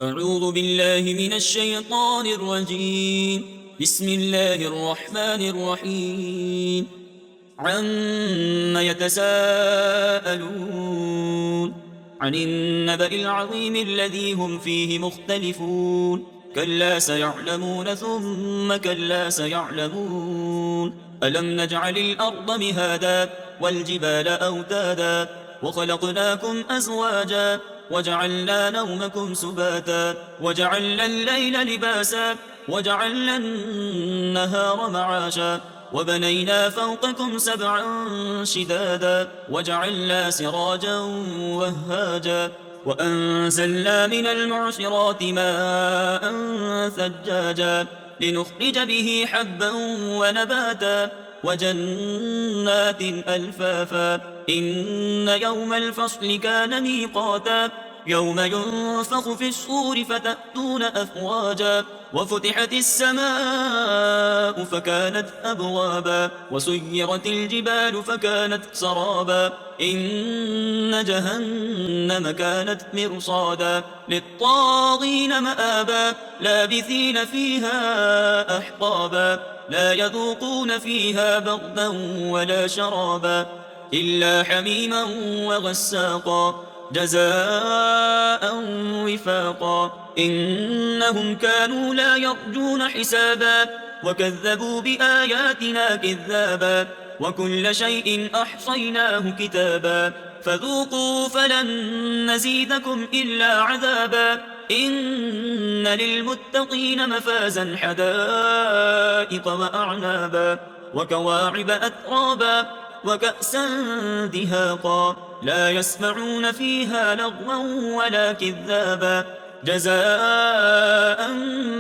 أعوذ بالله من الشيطان الرجيم. بسم الله الرحمن الرحيم. عما يتساءلون عن النبأ العظيم الذي هم فيه مختلفون. كلا سيعلمون ثم كلا سيعلمون. ألم نجعل الأرض مهادا والجبال أوتادا وخلقناكم أزواجا وجعلنا نومكم سباتا وجعلنا الليل لباسا وجعلنا النهار معاشا وبنينا فوقكم سبعا شدادا وجعلنا سراجا وهاجا وأنزلنا من المعصرات ماء ثجاجا لنخرج به حبا ونباتا وجنات ألفافا. إن يوم الفصل كان ميقاتا يوم ينفخ في الصور فتأتون أفواجا وفتحت السماء فكانت أبوابا وسيرت الجبال فكانت سرابا. إن جهنم كانت مرصادا للطاغين مآبا لابثين فيها أحقابا لا يذوقون فيها بردا ولا شرابا إلا حميما وغساقا جزاء وفاقا. إنهم كانوا لا يرجون حسابا وكذبوا بآياتنا كذابا وكل شيء أحصيناه كتابا فذوقوا فلن نزيدكم إلا عذابا. إن للمتقين مفازا حدائق وأعنابا وكواعب أترابا وكأسا دهاقا لا يسمعون فيها لغوا ولا كذابا جزاء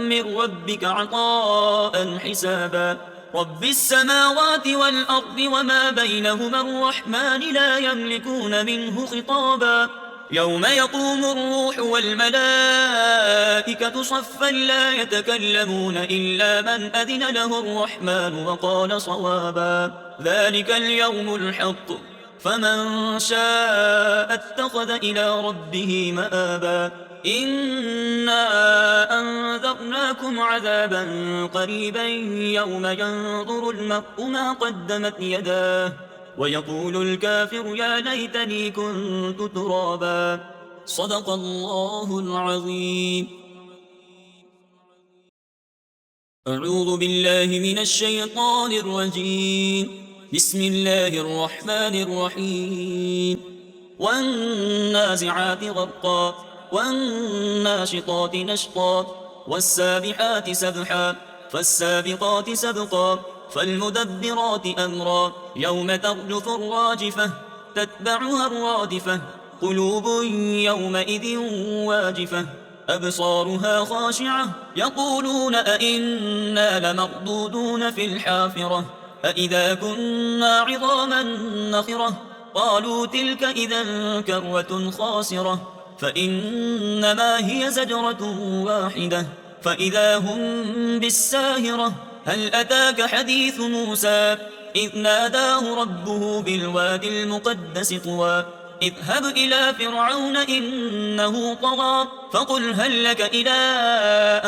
من ربك عطاء حسابا. رب السماوات والأرض وما بينهما الرحمن لا يملكون منه خطابا. يوم يقوم الروح والملائكة صفا لا يتكلمون إلا من أذن له الرحمن وقال صوابا. ذلك اليوم الحق فمن شاء اتخذ إلى ربه مآبا. إنا أنذرناكم عذابا قريبا يوم ينظر المرء ما قدمت يداه ويقول الكافر يا ليتني كنت ترابا. صدق الله العظيم. أعوذ بالله من الشيطان الرجيم. بسم الله الرحمن الرحيم. والنازعات غرقا والناشطات نشطا والسابحات سبحا فالسابقات سبقا فالمدبرات أمرا يوم ترجف الراجفة تتبعها الرادفة قلوب يومئذ واجفة أبصارها خاشعة يقولون أئنا لمردودون في الحافرة أئذا كنا عظاما نخرة قالوا تلك إذا كروة خاسرة فإنما هي زجرة واحدة فإذا هم بالساهرة. هل أتاك حديث موسى إذ ناداه ربه بالوادي المقدس طوى اذهب إلى فرعون إنه طغى فقل هل لك إلى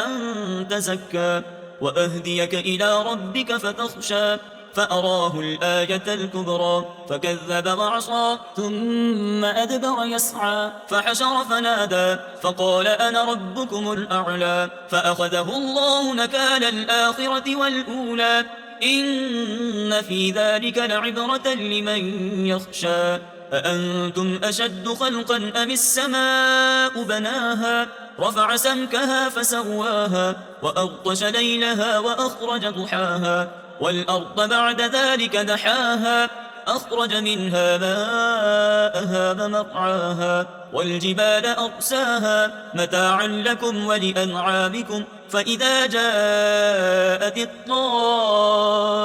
أن تزكى وأهديك إلى ربك فتخشى فأراه الآية الكبرى فكذب وعصى ثم أدبر يسعى فحشر فنادى فقال أنا ربكم الأعلى فأخذه الله نكال الآخرة والأولى. إن في ذلك لعبرة لمن يخشى أأنتم أشد خلقا أم السماء بناها رفع سمكها فسواها وأغطش ليلها وأخرج ضحاها والأرض بعد ذلك دحاها أخرج منها ماءها ومرعاها والجبال أرساها متاعا لكم ولأنعامكم فإذا جاءت الطامة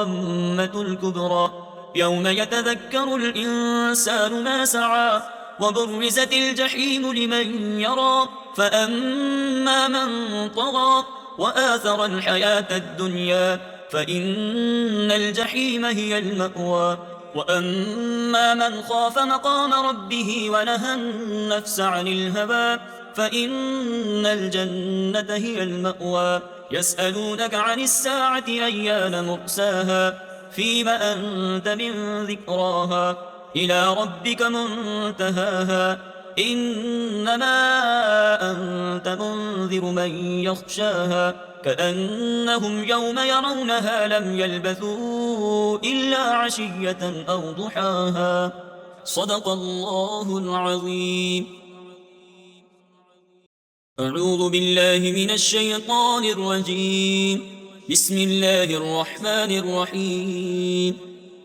الكبرى يوم يتذكر الإنسان ما سعى وبرزت الجحيم لمن يرى فأما من طغى وآثر الحياة الدنيا فإن الجحيم هي المأوى وأما من خاف مقام ربه ونهى النفس عن الهوى فإن الجنة هي المأوى يسألونك عن الساعة أيان مرساها فيم أنت من ذكراها إلى ربك منتهاها إنما أنت منذر من يخشاها كأنهم يوم يرونها لم يلبثوا إلا عشية أو ضحاها صدق الله العظيم. أعوذ بالله من الشيطان الرجيم. بسم الله الرحمن الرحيم.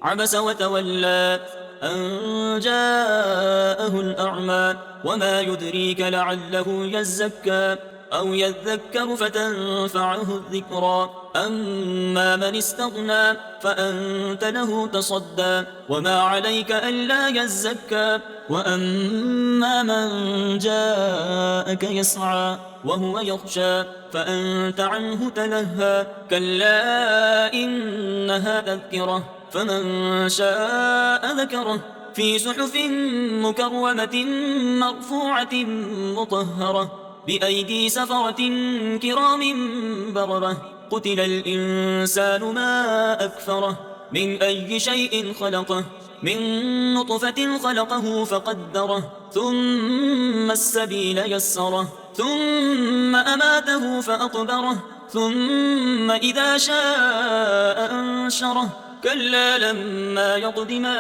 عبس وتولى أن جاءه الأعمى وما يدريك لعله يزكى أو يذكر فتنفعه الذكرى أما من استغنى فأنت له تصدى وما عليك ألا يزكى وأما من جاءك يسعى وهو يخشى فأنت عنه تلهى كلا إنها تذكرة فمن شاء ذكره في صحف مكرمة مرفوعة مطهرة بأيدي سفرة كرام بررة قتل الإنسان ما أكفره من أي شيء خلقه من نطفة خلقه فقدره ثم السبيل يسره ثم أماته فأقبره ثم إذا شاء أنشره كلا لما يقض ما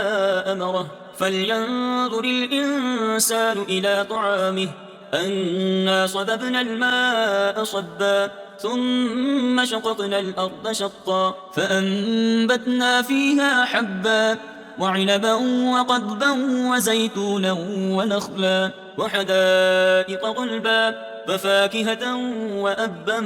أمره فلينظر الإنسان إلى طعامه أنا صببنا الماء صبا ثم شققنا الأرض شقا فأنبتنا فيها حبا وعنبا وقضبا وزيتونا ونخلا وحدائق غلبا وفاكهة وأبا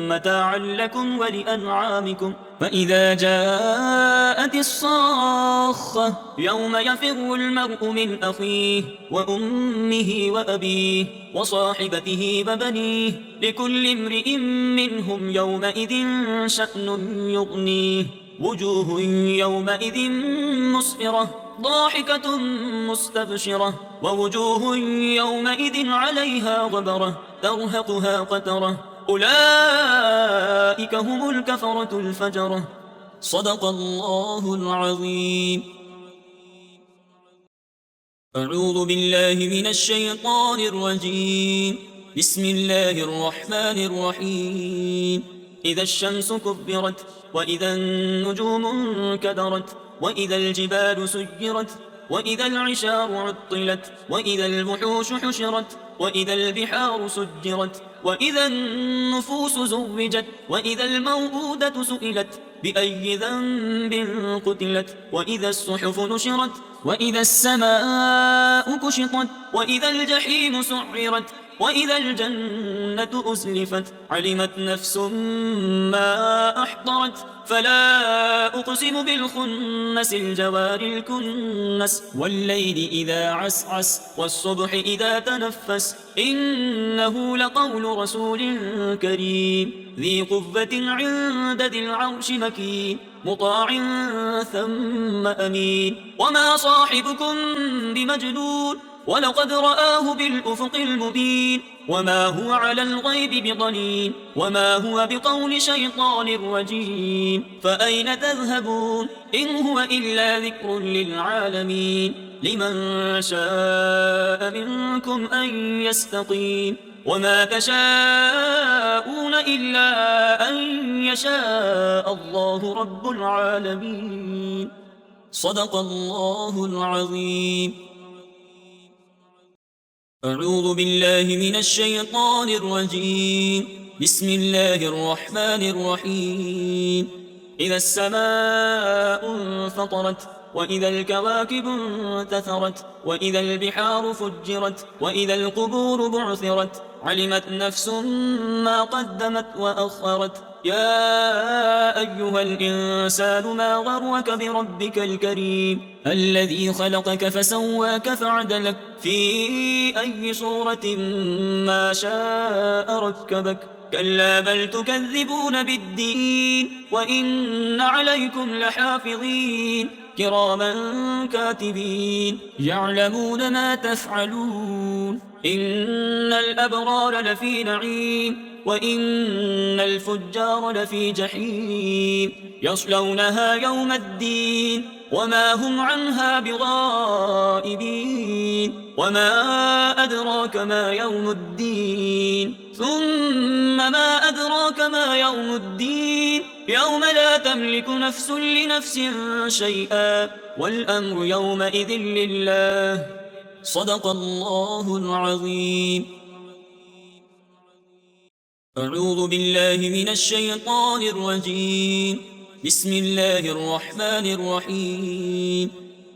متاعا لكم ولأنعامكم فإذا جاءت الصاخة يوم يفر المرء من أخيه وأمه وأبيه وصاحبته وبنيه لكل امرئ منهم يومئذ شأن يغنيه وجوه يومئذ مسفرة ضاحكة مستبشرة ووجوه يومئذ عليها غبرة ترهقها قترة أولئك هم الكفرة الفجرة صدق الله العظيم. أعوذ بالله من الشيطان الرجيم. بسم الله الرحمن الرحيم. إذا الشمس كبرت وإذا النجوم انكدرت وإذا الجبال سيرت وإذا العشار عطلت وإذا الوحوش حشرت وإذا البحار سجرت وإذا النفوس زوجت وإذا الموءودة سئلت بأي ذنب قتلت وإذا الصحف نشرت وإذا السماء كشطت وإذا الجحيم سعرت وإذا الجنة أزلفت علمت نفس ما أحضرت فلا أقسم بالخنس الجوار الكنس والليل إذا عسعس والصبح إذا تنفس إنه لقول رسول كريم ذي قوة عند ذي العرش مكين مطاع ثم أمين وما صاحبكم بمجنون ولقد رآه بالأفق المبين وما هو على الغيب بضنين وما هو بقول شيطان رجيم فأين تذهبون إن هو إلا ذكر للعالمين لمن شاء منكم أن يستقيم وما تشاءون إلا أن يشاء الله رب العالمين صدق الله العظيم. أعوذ بالله من الشيطان الرجيم. بسم الله الرحمن الرحيم. إذا السماء انفطرت وإذا الكواكب انتثرت وإذا البحار فجرت وإذا القبور بعثرت علمت نفس ما قدمت وأخرت يا أيها الإنسان ما غرك بربك الكريم الذي خلقك فسواك فعدلك في أي صورة ما شاء ركبك كلا بل تكذبون بالدين وإن عليكم لحافظين كراما كاتبين يعلمون ما تفعلون إن الأبرار لفي نعيم وإن الفجار لفي جحيم يصلونها يوم الدين وما هم عنها بغائبين وما أدراك ما يوم الدين ثم ما أدراك ما يوم الدين يوم لا تملك نفس لنفس شيئا والأمر يومئذ لله صدق الله العظيم. أعوذ بالله من الشيطان الرجيم. بسم الله الرحمن الرحيم.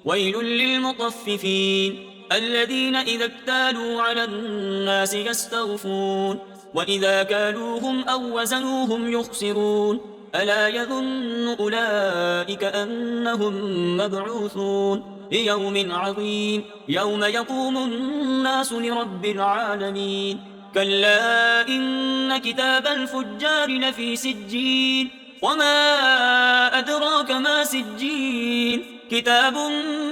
ويل للمطففين الذين إذا اكتالوا على الناس يستوفون وإذا كالوهم أو وزنوهم يخسرون ألا يظن أولئك أنهم مبعوثون ليوم عظيم يوم يقوم الناس لرب العالمين كلا إن كتاب الفجار لفي سجين وما أدراك ما سجين كتاب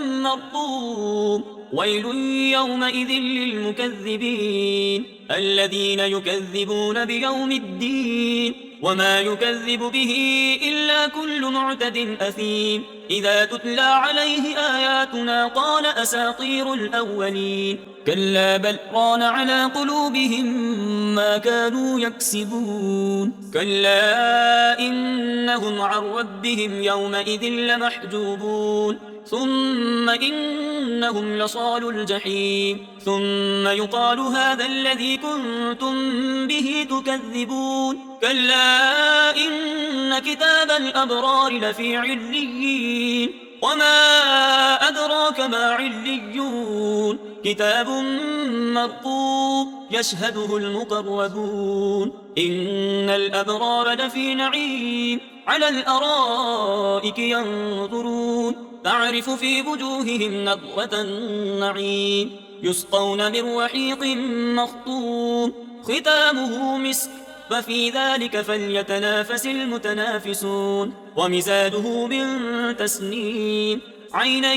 مرقوم ويل يومئذ للمكذبين الذين يكذبون بيوم الدين وما يكذب به إلا كل معتد أثيم إذا تتلى عليه آياتنا قال أساطير الأولين كلا بل ران على قلوبهم ما كانوا يكسبون كلا إنهم عن ربهم يومئذ لمحجوبون ثم إنهم لصالوا الجحيم ثم يقال هذا الذي كنتم به تكذبون كلا إن كتاب الأبرار لفي عليين وما أدراك ما عليون كتاب مرقوم يشهده المقربون إن الأبرار لفي نعيم على الأرائك ينظرون تعرف في وجوههم نضرة النعيم يسقون من رحيق مختوم ختامه مسك ففي ذلك فليتنافس المتنافسون ومزاجه من تسنيم عينا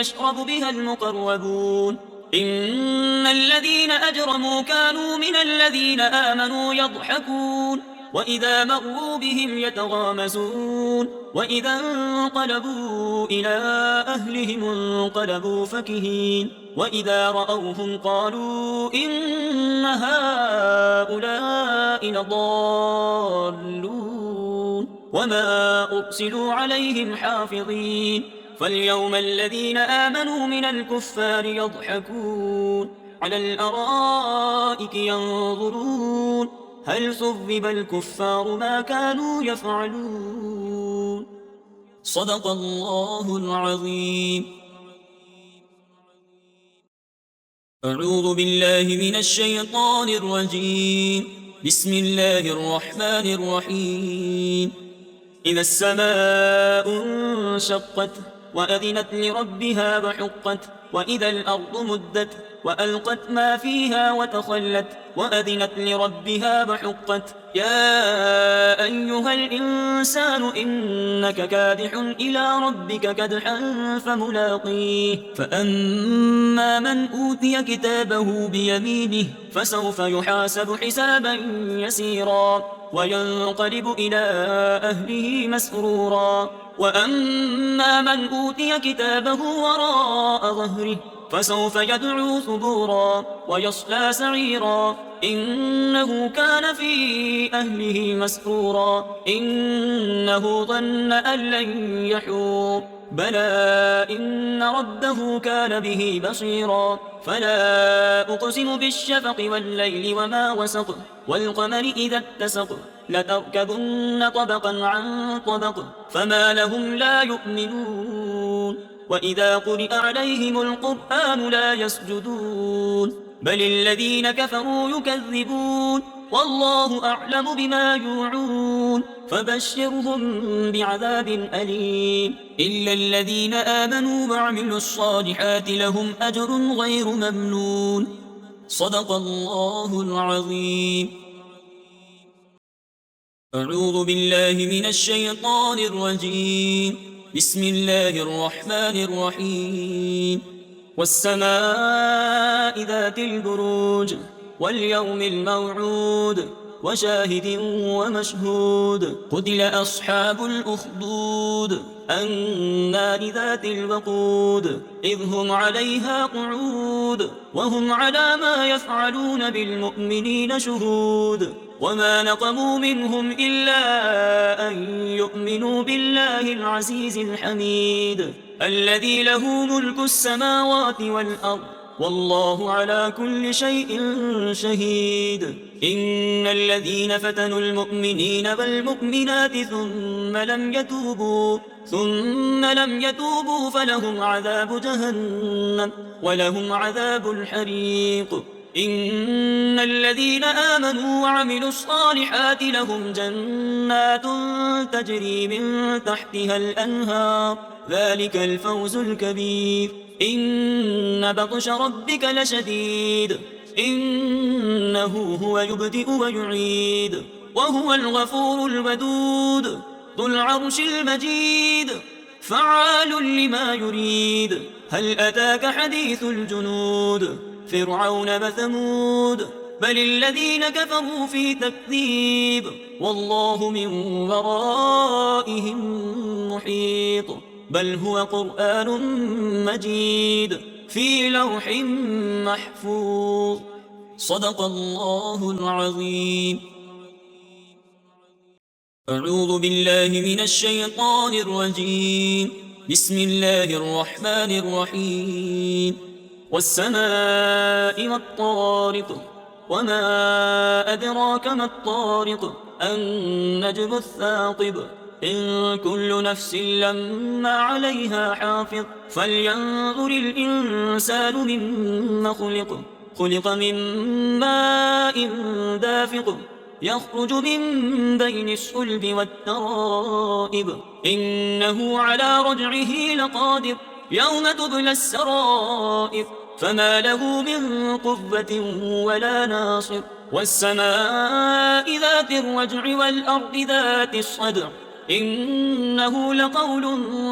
يشرب بها المقربون إن الذين أجرموا كانوا من الذين آمنوا يضحكون وإذا مروا بهم يتغامزون وإذا انقلبوا إلى أهلهم انقلبوا فكهين وإذا رأوهم قالوا إن هؤلاء لضالون وما أرسلوا عليهم حافظين فاليوم الذين آمنوا من الكفار يضحكون على الأرائك ينظرون هل ثوب الكفار ما كانوا يفعلون صدق الله العظيم. أعوذ بالله من الشيطان الرجيم. بسم الله الرحمن الرحيم. إذا السماء انشقت وأذنت لربها وحقت وإذا الأرض مدت وألقت ما فيها وتخلت وأذنت لربها وحقت يا أيها الإنسان إنك كادح إلى ربك كدحا فملاقيه فأما من أوتي كتابه بيمينه فسوف يحاسب حسابا يسيرا وينقلب إلى أهله مسرورا وأما من أوتي كتابه وراء ظهره فسوف يدعو ثبورا ويصلى سعيرا إنه كان في أهله مسرورا إنه ظن أن لن يحور بلى إن ربه كان به بصيرا فلا أقسم بالشفق والليل وما وسق والقمر إذا اتسق لتركبن طبقا عن طبق فما لهم لا يؤمنون وإذا قرئ عليهم القرآن لا يسجدون بل الذين كفروا يكذبون والله أعلم بما يوعون فبشرهم بعذاب أليم إلا الذين آمنوا وعملوا الصالحات لهم أجر غير ممنون صدق الله العظيم. أعوذ بالله من الشيطان الرجيم. بسم الله الرحمن الرحيم. والسماء ذات البروج واليوم الموعود وشاهد ومشهود قتل أصحاب الأخدود النار ذات الوقود إذ هم عليها قعود وهم على ما يفعلون بالمؤمنين شهود وما نقموا منهم إلا أن يؤمنوا بالله العزيز الحميد الذي له ملك السماوات والأرض والله على كل شيء شهيد إن الذين فتنوا المؤمنين والمؤمنات ثم لم يتوبوا فلهم عذاب جهنم ولهم عذاب الحريق إن الذين آمنوا وعملوا الصالحات لهم جنات تجري من تحتها الأنهار ذلك الفوز الكبير إن بطش ربك لشديد إنه هو يبدئ ويعيد وهو الغفور الودود ذو العرش المجيد فعال لما يريد هل أتاك حديث الجنود فرعون وثمود بل الذين كفروا في تكذيب والله من ورائهم محيط بل هو قرآن مجيد في لوح محفوظ صدق الله العظيم. أعوذ بالله من الشيطان الرجيم. بسم الله الرحمن الرحيم. والسماء والطارق وما أدراك ما الطارق النجم الثاقب إن كل نفس لما عليها حافظ فلينظر الإنسان مما خلق من ماء دافق يخرج من بين الصلب والترائب إنه على رجعه لقادر يوم تبلى السرائر فما له من قوة ولا ناصر والسماء ذات الرجع والأرض ذات الصدع إنه لقول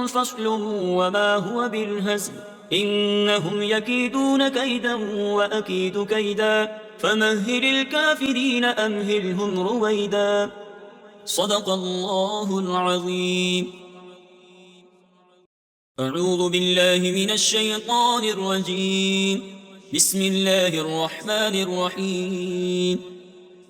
فصل وما هو بالهزل إنهم يكيدون كيدا وأكيد كيدا فمهل الكافرين أمهلهم رويدا صدق الله العظيم. أعوذ بالله من الشيطان الرجيم. بسم الله الرحمن الرحيم.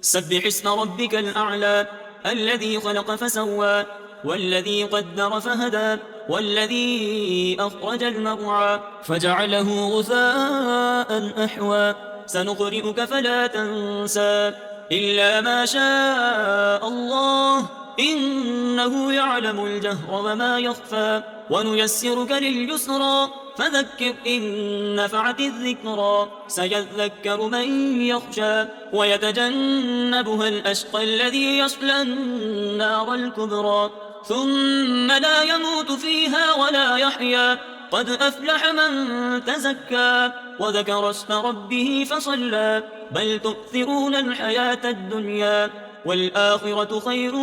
سبح اسم ربك الأعلى الذي خلق فسوى والذي قدر فهدى والذي أخرج المرعى فجعله غثاء أحوى سنقرئك فلا تنسى إلا ما شاء الله إنه يعلم الجهر وما يخفى ونيسرك لليسرى فذكر إن نفعت الذكرى سيذكر من يخشى ويتجنبها الأشقى الذي يصلى النار الكبرى ثم لا يموت فيها ولا يحيا قد أفلح من تزكى وذكر اسم ربه فصلى بل تؤثرون الحياة الدنيا والآخرة خير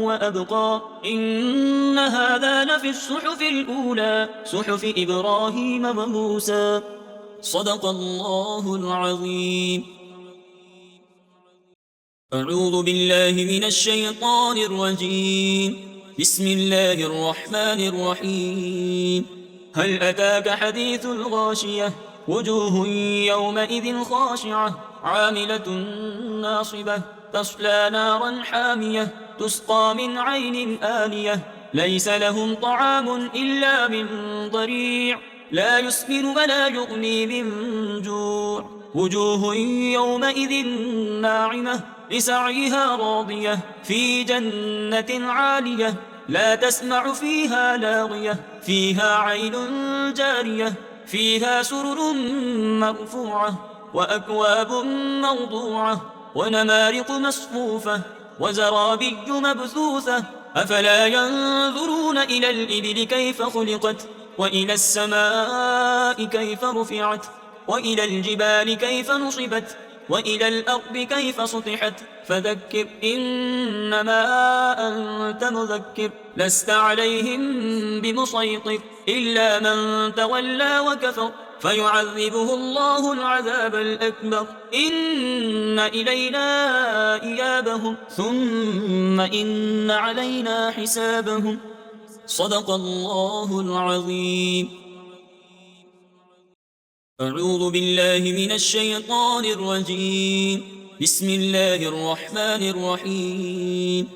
وأبقى إن هذا لفي الصحف الأولى صحف إبراهيم وموسى صدق الله العظيم. أعوذ بالله من الشيطان الرجيم. بسم الله الرحمن الرحيم. هل أتاك حديث الغاشية وجوه يومئذ خاشعة عاملة ناصبة تصلى نارا حامية تسقى من عين آنية ليس لهم طعام إلا من ضريع لا يسمن ولا يغني من جوع وجوه يومئذ ناعمة لسعيها راضية في جنة عالية لا تسمع فيها لاغية فيها عين جارية فيها سرر مرفوعة وأكواب موضوعة ونمارق مصفوفة وزرابي مبثوثة أفلا ينظرون إلى الإبل كيف خلقت وإلى السماء كيف رفعت وإلى الجبال كيف نصبت وإلى الأرض كيف سطحت فذكر إنما أنت مذكر لست عليهم بمسيطر إلا من تولى وكفر فيعذبه الله العذاب الأكبر إن إلينا إيابهم ثم إن علينا حسابهم. صدق الله العظيم. أعوذ بالله من الشيطان الرجيم. بسم الله الرحمن الرحيم.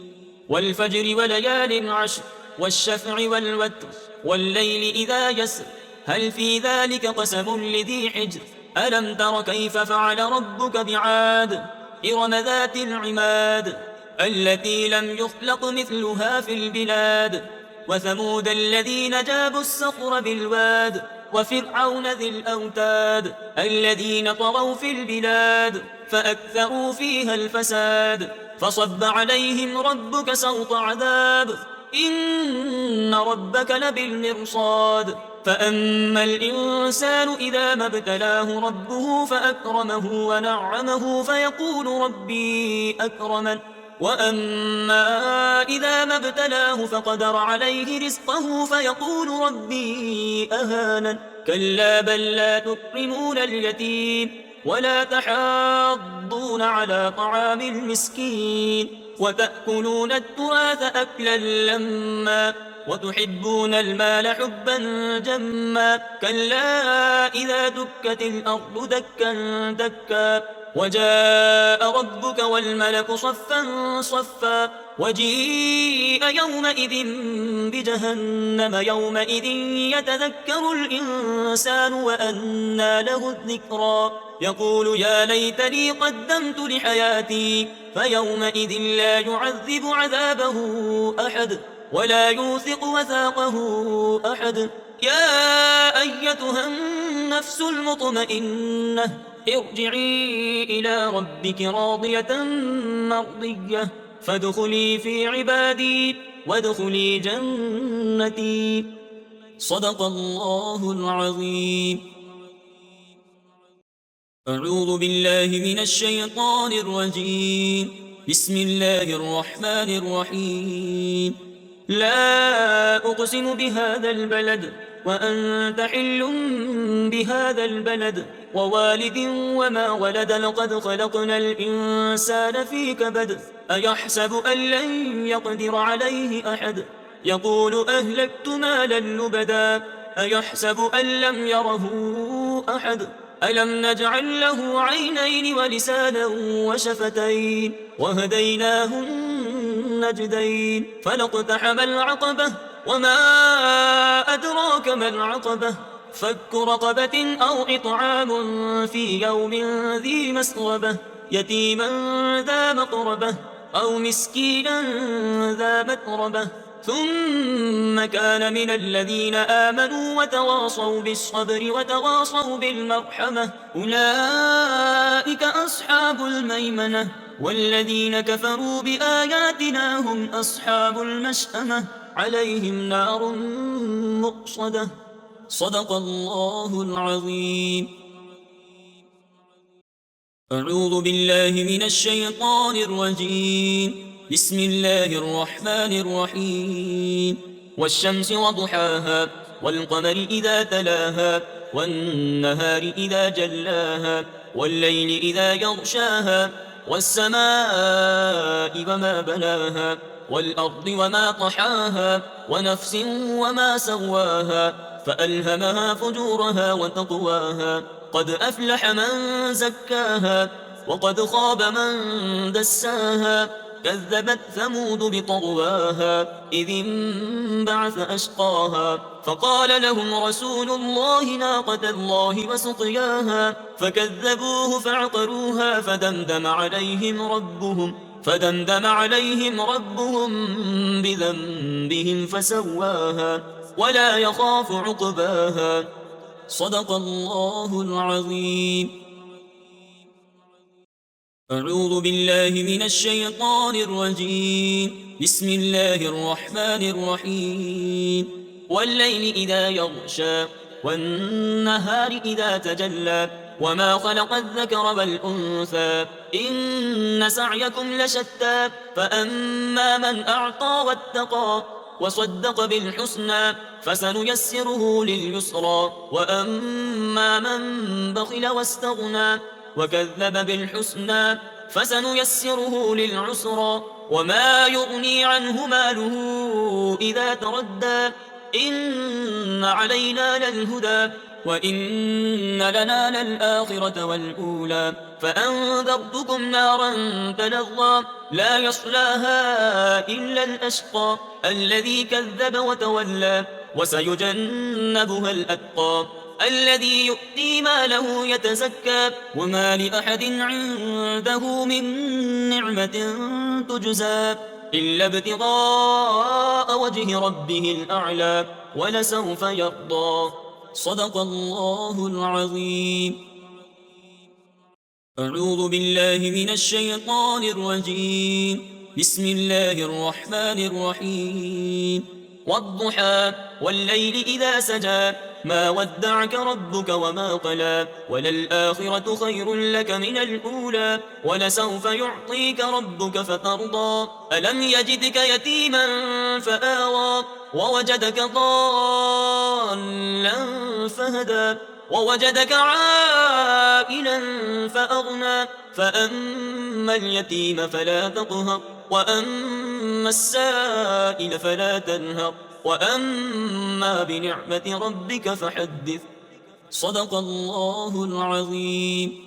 والفجر وليال عشر والشفع والوتر والليل إذا يسر هل في ذلك قسم لذي حجر ألم تر كيف فعل ربك بعاد إرم ذات العماد التي لم يخلق مثلها في البلاد وثمود الذين جابوا الصخر بالواد وفرعون ذي الأوتاد الذين طغوا في البلاد فأكثروا فيها الفساد فصب عليهم ربك سوط عذاب إن ربك لبالمرصاد فأما الإنسان إذا ما ابتلاه ربه فأكرمه ونعمه فيقول ربي أكرمن وأما إذا ما ابتلاه فقدر عليه رزقه فيقول ربي أهانن كلا بل لا تكرمون اليتيم ولا تحاضون على طعام المسكين وتأكلون التراث أكلا لما وتحبون المال حبا جما كلا إذا دكت الأرض دكا دكا وجاء ربك والملك صفا صفا وجيء يومئذ بجهنم يومئذ يتذكر الإنسان وأنى له الذكرى يقول يا ليتني قدمت لحياتي فيومئذ لا يعذب عذابه أحد ولا يوثق وثاقه أحد يا أيتها النفس المطمئنة ارجعي إلى ربك راضية مرضية فادخلي في عبادي وادخلي جنتي. صدق الله العظيم. أعوذ بالله من الشيطان الرجيم. بسم الله الرحمن الرحيم. لا أقسم بهذا البلد وأنت حل بهذا البلد ووالد وما ولد لقد خلقنا الإنسان في كبد أيحسب أن لن يقدر عليه أحد يقول أهلكت مالا لبدا أيحسب أن لم يره أحد ألم نجعل له عينين ولسانا وشفتين وهديناه النجدين فلاقتحم العقبة وما أدراك ما العقبة فك رقبة أو إطعام في يوم ذي مسغبة يتيما ذا مقربة أو مسكينا ذا متربة ثم كان من الذين آمنوا وتواصوا بالصبر وتواصوا بالمرحمة أولئك أصحاب الميمنة والذين كفروا بآياتنا هم أصحاب المشأمة عليهم نار مؤصدة. صدق الله العظيم. أعوذ بالله من الشيطان الرجيم. بسم الله الرحمن الرحيم. والشمس وضحاها والقمر إذا تلاها والنهار إذا جلاها والليل إذا يغشاها والسماء وما بناها والأرض وما طحاها ونفس وما سواها فألهمها فجورها وتقواها قد أفلح من زكاها وقد خاب من دساها كذبت ثمود بطغواها إذ انبعث أشقاها فقال لهم رسول الله ناقة الله وسقياها فكذبوه فعقروها فدمدم عليهم ربهم بذنبهم فسواها ولا يخاف عقباها. صدق الله العظيم. أعوذ بالله من الشيطان الرجيم. بسم الله الرحمن الرحيم. والليل إذا يغشى والنهار إذا تجلى وما خلق الذكر والأنثى إن سعيكم لشتى فأما من أعطى واتقى وصدق بالحسنى فسنيسره لليسرى وأما من بخل واستغنى وكذب بالحسنى فسنيسره للعسرى وما يغني عنه ماله إذا تردى إن علينا للهدى وإن لنا للآخرة والأولى فأنذرتكم نارا تلظى لا يصلاها إلا الأشقى الذي كذب وتولى وسيجنبها الأتقى الذي يؤتي ماله يتزكى وما لأحد عنده من نعمة تجزى إلا ابتغاء وجه ربه الأعلى ولسوف يرضى صدق الله العظيم. أعوذ بالله من الشيطان الرجيم. بسم الله الرحمن الرحيم. والضحى والليل إذا سجى ما ودعك ربك وما قلى وللآخرة خير لك من الأولى ولسوف يعطيك ربك فترضى ألم يجدك يتيما فآوى ووجدك ضالا فهدى ووجدك عائلا فأغنى فأما اليتيم فلا تقهر وأما السائل فلا تنهر وأما بنعمة ربك فحدث صدق الله العظيم.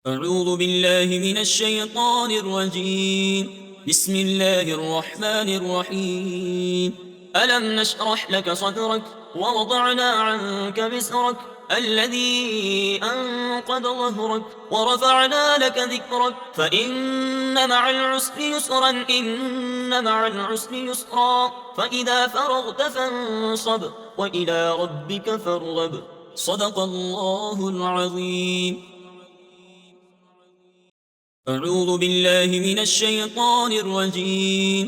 أعوذ بالله من الشيطان الرجيم. بسم الله الرحمن الرحيم. ألم نشرح لك صدرك ووضعنا عنك وزرك الذي أنقض ظهرك ورفعنا لك ذكرك فإن مع العسر يسرا إن مع العسر يسرا فإذا فرغت فانصب وإلى ربك فارغب صدق الله العظيم. أعوذ بالله من الشيطان الرجيم.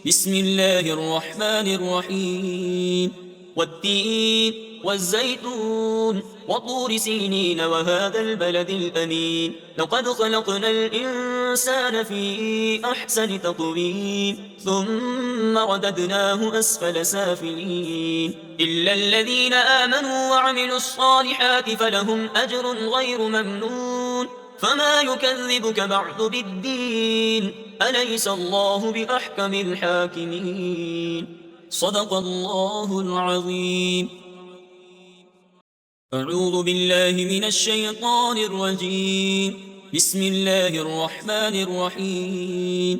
بسم الله الرحمن الرحيم. والتين والزيتون وطور سينين وهذا البلد الأمين لقد خلقنا الإنسان في أحسن تقويم ثم رددناه أسفل سافلين إلا الذين آمنوا وعملوا الصالحات فلهم أجر غير ممنون فما يكذبك بعد بالدين أليس الله بأحكم الحاكمين صدق الله العظيم. أعوذ بالله من الشيطان الرجيم. بسم الله الرحمن الرحيم.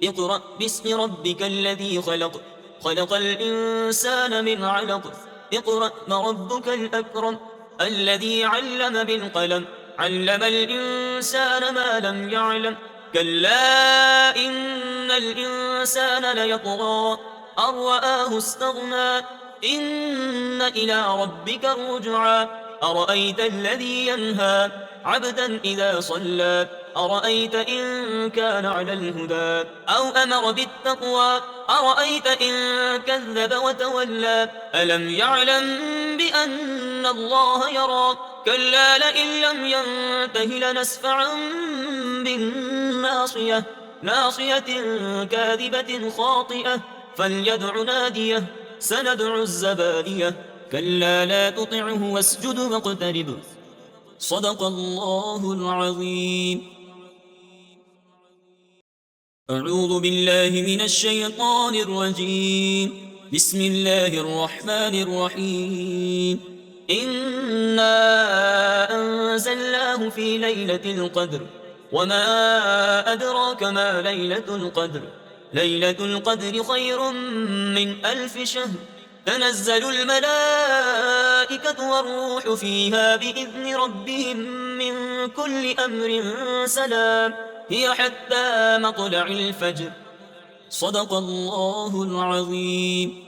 اقرأ باسم ربك الذي خلق خلق الإنسان من علق اقرأ ربك الأكرم الذي علم بالقلم علم الإنسان ما لم يعلم كلا إن الإنسان ليطغى أن رآه استغنى إن إلى ربك الرجعى أرأيت الذي ينهى عبدا إذا صلى أرأيت إن كان على الهدى أو أمر بالتقوى أرأيت إن كذب وتولى ألم يعلم بأن الله يرى كلا لئن لم ينته لنسفعا بالناصية ناصية كاذبة خاطئة فليدع ناديه سندع الزبانية كلا لا تطعه واسجد واقترب صدق الله العظيم. أعوذ بالله من الشيطان الرجيم. بسم الله الرحمن الرحيم. إنا أنزلناه في ليلة القدر وما أدراك ما ليلة القدر ليلة القدر خير من 1000 شهر تنزل الملائكة والروح فيها بإذن ربهم من كل أمر سلام هي حتى مطلع الفجر صدق الله العظيم.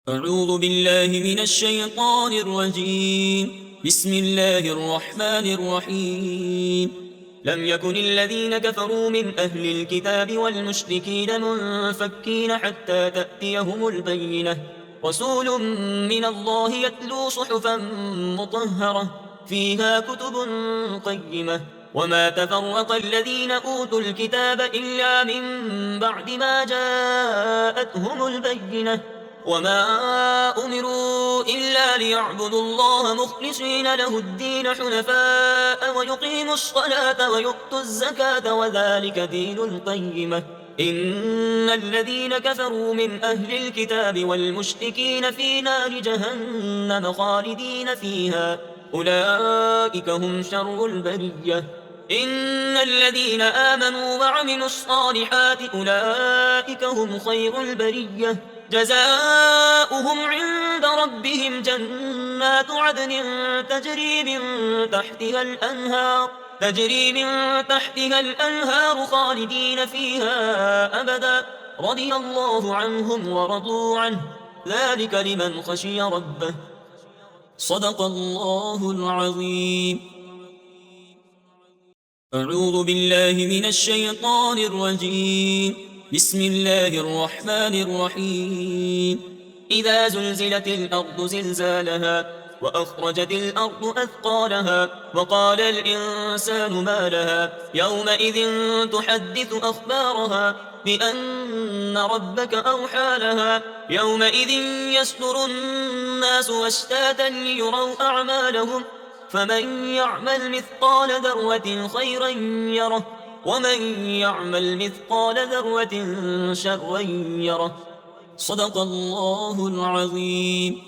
أعوذ بالله من الشيطان الرجيم. بسم الله الرحمن الرحيم. لم يكن الذين كفروا من أهل الكتاب والمشركين منفكين حتى تأتيهم البينة رسول من الله يتلو صحفا مطهرة فيها كتب قيمة وما تفرق الذين أوتوا الكتاب إلا من بعد ما جاءتهم البينة وما أمروا إلا ليعبدوا الله مخلصين له الدين حنفاء ويقيموا الصلاة ويؤتوا الزكاة وذلك دين القيمة إن الذين كفروا من أهل الكتاب والمشركين في نار جهنم خالدين فيها أولئك هم شر البرية إن الذين آمنوا وعملوا الصالحات أولئك هم خير البرية جزاؤهم عند ربهم جنات عدن تجري من تحتها الأنهار خالدين فيها أبدا رضي الله عنهم ورضوا عنه ذلك لمن خشي ربه صدق الله العظيم. أعوذ بالله من الشيطان الرجيم. بسم الله الرحمن الرحيم. إذا زلزلت الأرض زلزالها وأخرجت الأرض أثقالها وقال الإنسان ما لها يومئذ تحدث أخبارها بأن ربك أوحى لها يومئذ يصدر الناس أشتاتا ليروا أعمالهم فمن يعمل مثقال ذرة خيرا يره ومن يعمل مثقال ذرة شرا يره صدق الله العظيم.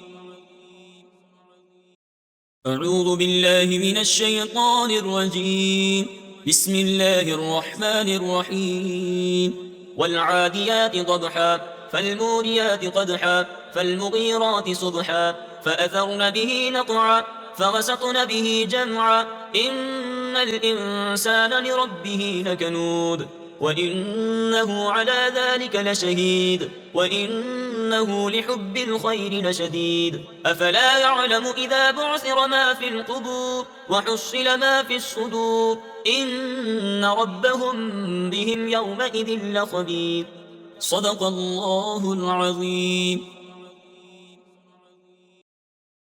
أعوذ بالله من الشيطان الرجيم. بسم الله الرحمن الرحيم. والعاديات ضبحا فالموريات قدحا فالمغيرات صبحا فأثرن به نقعا فوسطن به جمعا إن الإنسان لربه لكنود وإنه على ذلك لشهيد وإنه لحب الخير لشديد أفلا يعلم إذا بعثر ما في القبور وحصل ما في الصدور إن ربهم بهم يومئذ لخبير صدق الله العظيم.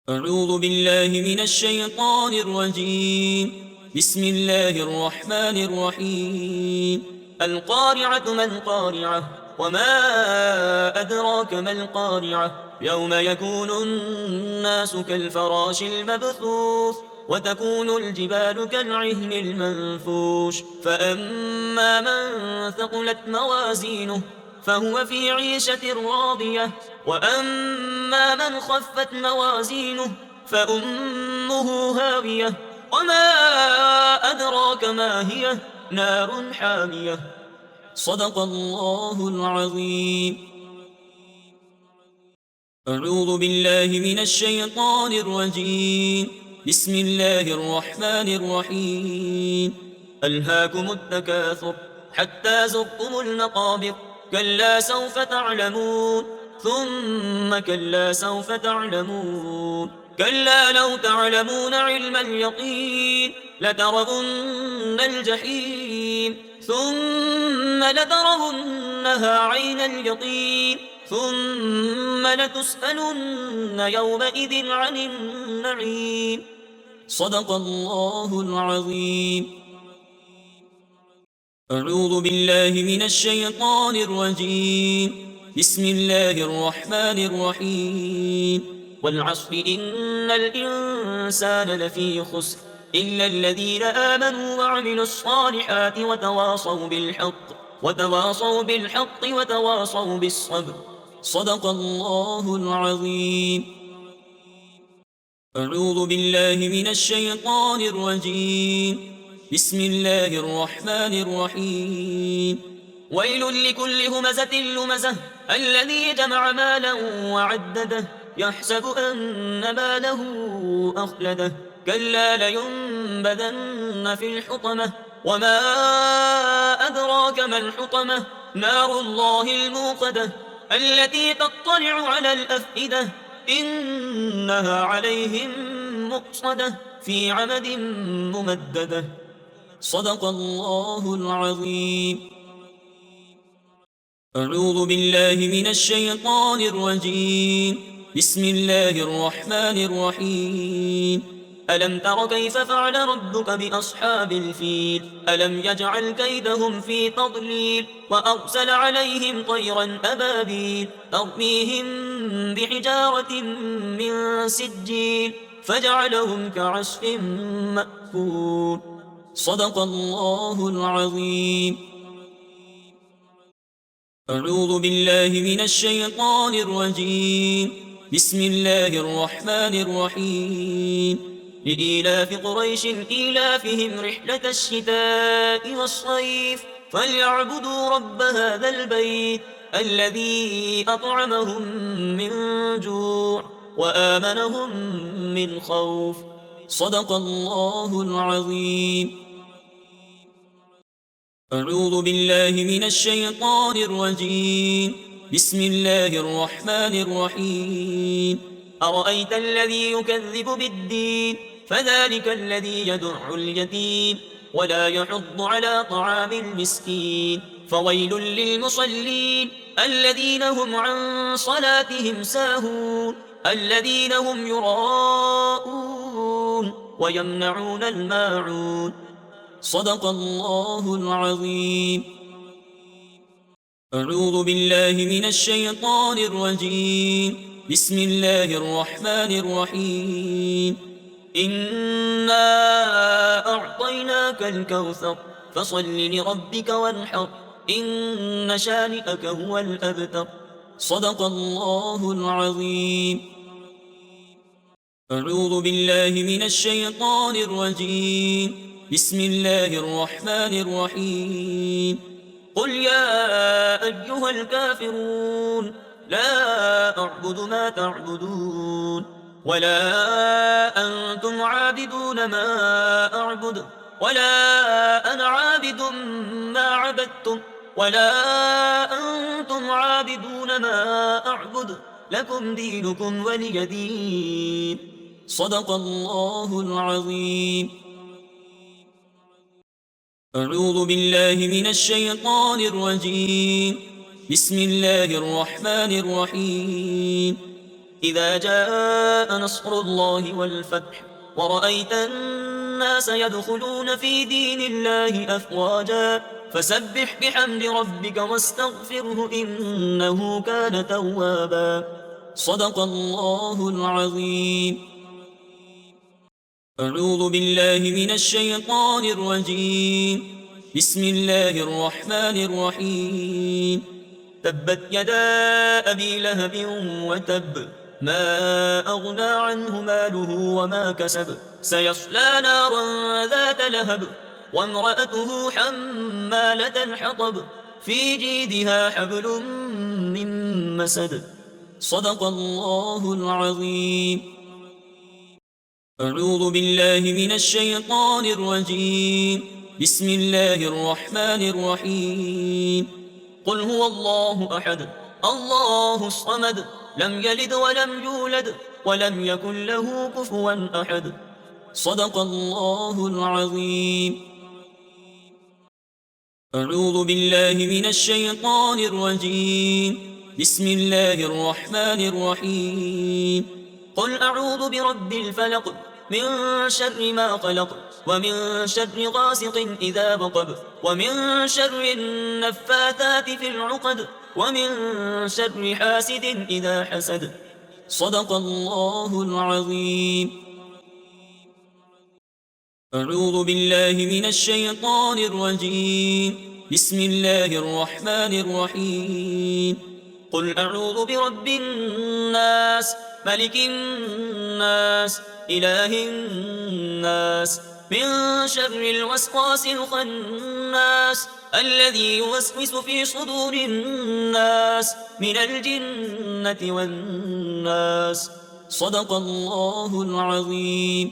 أعوذ بالله من الشيطان الرجيم. بسم الله الرحمن الرحيم. القارعة ما القارعة وما أدراك ما القارعة يوم يكون الناس كالفراش المبثوث وتكون الجبال كالعهن المنفوش فأما من ثقلت موازينه فهو في عيشة راضية وأما من خفت موازينه فأمه هاوية وما أدراك ما هي نار حامية صدق الله العظيم. أعوذ بالله من الشيطان الرجيم. بسم الله الرحمن الرحيم. ألهاكم التكاثر حتى زرتم المقابر كلا سوف تعلمون ثم كلا سوف تعلمون كلا لو تعلمون علم اليقين لترون الجحيم ثم لترونها عين اليقين ثم لتسألن يومئذ عن النعيم صدق الله العظيم. أعوذ بالله من الشيطان الرجيم. بسم الله الرحمن الرحيم. والعصر إن الإنسان لفي خسر إلا الذين آمنوا وعملوا الصالحات وتواصوا بالحق وتواصوا بالصبر صدق الله العظيم. أعوذ بالله من الشيطان الرجيم. بسم الله الرحمن الرحيم. ويل لكل همزة لمزة الذي جمع مالا وعدده يحسب أن ماله أخلده كلا لينبذن في الحطمة وما أدراك ما الحطمة نار الله الموقدة التي تطلع على الأفئدة إنها عليهم مؤصدة في عمد ممددة صدق الله العظيم. أعوذ بالله من الشيطان الرجيم. بسم الله الرحمن الرحيم. ألم تر كيف فعل ربك بأصحاب الفيل ألم يجعل كيدهم في تضليل وأرسل عليهم طيرا أبابيل ترميهم بحجارة من سجيل فجعلهم كعصف مأكول صدق الله العظيم. أعوذ بالله من الشيطان الرجيم. بسم الله الرحمن الرحيم. لإيلاف قريش إيلافهم رحلة الشتاء والصيف فليعبدوا رب هذا البيت الذي أطعمهم من جوع وآمنهم من خوف صدق الله العظيم. أعوذ بالله من الشيطان الرجيم. بسم الله الرحمن الرحيم. أرأيت الذي يكذب بالدين فذلك الذي يدع اليتيم ولا يحض على طعام المسكين فويل للمصلين الذين هم عن صلاتهم ساهون الذين هم يراءون ويمنعون الماعون صدق الله العظيم. أعوذ بالله من الشيطان الرجيم. بسم الله الرحمن الرحيم. إنا أعطيناك الكوثر فصل لربك وانحر إن شانئك هو الأبتر صدق الله العظيم. أعوذ بالله من الشيطان الرجيم. بسم الله الرحمن الرحيم. قل يا أيها الكافرون لا أعبد ما تعبدون ولا أنتم عابدون ما أعبد ولا أنا عابد ما عبدتم ولا أنتم عابدون ما أعبد لكم دينكم ولي دين صدق الله العظيم. أعوذ بالله من الشيطان الرجيم. بسم الله الرحمن الرحيم. إذا جاء نصر الله والفتح ورأيت الناس يدخلون في دين الله أفواجا فسبح بحمد ربك واستغفره إنه كان توابا صدق الله العظيم. أعوذ بالله من الشيطان الرجيم. بسم الله الرحمن الرحيم. تبت يدا أبي لهب وتب ما أغنى عنه ماله وما كسب سيصلى نارا ذات لهب وامرأته حمالة الحطب في جيدها حبل من مسد صدق الله العظيم. أعوذ بالله من الشيطان الرجيم. بسم الله الرحمن الرحيم. قل هو الله أحد الله الصمد لم يلد ولم يولد ولم يكن له كفوا أحد صدق الله العظيم. أعوذ بالله من الشيطان الرجيم. بسم الله الرحمن الرحيم. قل أعوذ برب الفلق من شر ما خلق ومن شر غاسق إذا وقب ومن شر النفاثات في العقد ومن شر حاسد إذا حسد صدق الله العظيم. أعوذ بالله من الشيطان الرجيم. بسم الله الرحمن الرحيم. قل أعوذ برب الناس ملك الناس إله الناس من شر الوسواس الخناس الذي يوسوس في صدور الناس من الجنة والناس صدق الله العظيم.